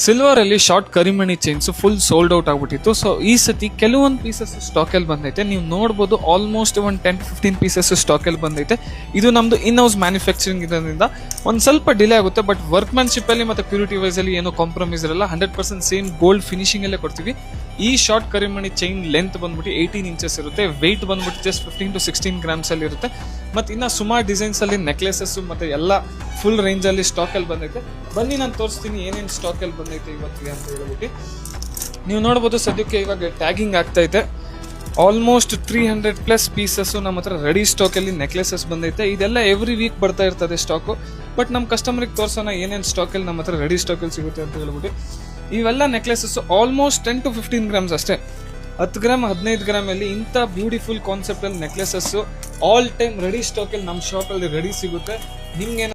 Silver ಅಲ್ಲಿ short ಕರಿಮಣಿ chains full sold out ಆಗ್ಬಿಟ್ಟಿತ್ತು. ಸೊ ಈ ಸತಿ ಕೆಲವೊಂದು ಪೀಸಸ್ ಸ್ಟಾಕ್ ಅಲ್ಲಿ ಬಂದೈತೆ. ನೀವು ನೋಡ್ಬೋದು ಆಲ್ಮೋಸ್ಟ್ ಒಂದು 10-15 ಪೀಸಸ್ ಸ್ಟಾಕ್ ಅಲ್ಲಿ ಬಂದೈತೆ. ಇದು ನಮ್ದು ಇನ್ ಹೌಸ್ ಮ್ಯಾನುಫ್ಯಾಕ್ಚರಿಂಗ್ ಇರೋದ್ರಿಂದ ಒಂದು ಸ್ವಲ್ಪ ಡಿಲೇ ಆಗುತ್ತೆ. ಬಟ್ ವರ್ಕ್ಮ್ಯಾನ್ಶಿಪ್ ಅಲ್ಲಿ ಮತ್ತೆ ಪ್ಯೂರಿಟಿ ವೈಸ್ ಅಲ್ಲಿ ಏನೋ ಕಾಂಪ್ರಮೈಸ್ ಇರಲ್ಲ. 100% ಸೇಮ್ ಗೋಲ್ಡ್ ಫಿನಿಶಿಂಗ್ ಅಲ್ಲೇ ಕೊಡ್ತೀವಿ. ಈ ಶಾರ್ಟ್ ಕರಿಮಣಿ ಚೈನ್ ಲೆಂತ್ ಬಂದ್ಬಿಟ್ಟು 18 ಇಂಚಸ್ ಇರುತ್ತೆ. ವೆಯ್ಟ್ ಬಂದ್ಬಿಟ್ಟು ಜಸ್ಟ್ 15 to 16 ಗ್ರಾಮ್ಸ್ ಅಲ್ಲಿ ಇರುತ್ತೆ. ಮತ್ತೆ ಇನ್ನ ಸುಮಾರು ಡಿಸೈನ್ಸ್ ಅಲ್ಲಿ ನೆಕ್ಲೆಸಸ್ ಮತ್ತೆ ಎಲ್ಲ ಫುಲ್ ರೇಂಜ್ ಅಲ್ಲಿ ಸ್ಟಾಕ್ ಅಲ್ಲಿ ಬಂದೈತೆ. ಬನ್ನಿ ನಾನು ತೋರಿಸ್ತೀನಿ ಏನೇನು ಸ್ಟಾಕ್ ಅಲ್ಲಿ ಬಂದೈತೆ ಇವತ್ತಿಗೆ ಅಂತ ಹೇಳ್ಬಿಟ್ಟು. ನೀವು ನೋಡ್ಬೋದು ಸದ್ಯಕ್ಕೆ ಇವಾಗ ಟ್ಯಾಗಿಂಗ್ ಆಗ್ತೈತೆ. ಆಲ್ಮೋಸ್ಟ್ 300+ ಪೀಸಸ್ ನಮ್ಮ ಹತ್ರ ರೆಡಿ ಸ್ಟಾಕ್ ಅಲ್ಲಿ ನೆಕ್ಲೆಸಸ್ ಬಂದೈತೆ. ಇದೆಲ್ಲ ಎವ್ರಿ ವೀಕ್ ಬರ್ತಾ ಇರ್ತದೆ ಸ್ಟಾಕು. ಬಟ್ ನಮ್ಮ ಕಸ್ಟಮರ್ಗೆ ತೋರ್ಸೋಣ ಏನೇನು ಸ್ಟಾಕ್ ಅಲ್ಲಿ ನಮ್ಮ ಹತ್ರ ರೆಡಿ ಸ್ಟಾಕ್ ಅಲ್ಲಿ ಸಿಗುತ್ತೆ ಅಂತ ಹೇಳ್ಬಿಟ್ಟು. ಇವೆಲ್ಲ ನೆಕ್ಲೆಸಸ್ ಆಲ್ಮೋಸ್ಟ್ 10 to 15 ಗ್ರಾಮ್ಸ್ ಅಷ್ಟೇ. 10 ಗ್ರಾಮ್ 15 ಗ್ರಾಮ್ ಅಲ್ಲಿ ಇಂಥ ಬ್ಯೂಟಿಫುಲ್ ಕಾನ್ಸೆಪ್ಟ್ ಅಲ್ಲಿ necklaces all time ready stock ಅಲ್ಲಿ ನಮ್ಮ ಶಾಪ್ ಅಲ್ಲಿ ರೆಡಿ ಸಿಗುತ್ತೆ. ನಿಮ್ಗೆ